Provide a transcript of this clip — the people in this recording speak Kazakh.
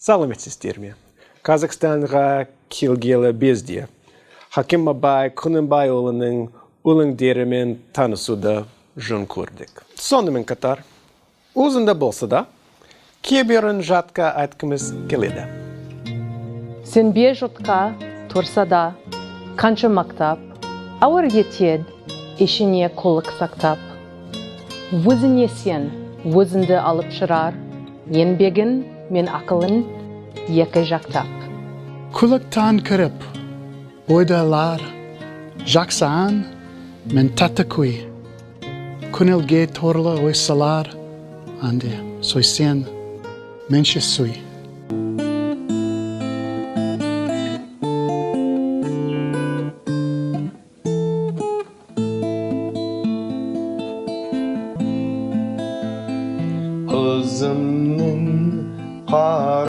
Сәлеметсіздер ме? Қазақстанға келгелі безде. Тамыз-Абай, күні өлеңдерімен танысуды жөн көрдік. Сонымен қатар, өзінде болса да, кейбірін жатқа айтқымыз келеді. Сенбе жұртқа тұрса да, қанша мақтап, ауыр етед, ішіне қолық сақтап. Өзіне сен, өзіңді алып шырар, еңбегін мен ақылын екі жақтап. Күліктан кіріп, ойдалар, жақсан мен татты көй. Күнілге торлы ойсалар, анде сойсен менші суй.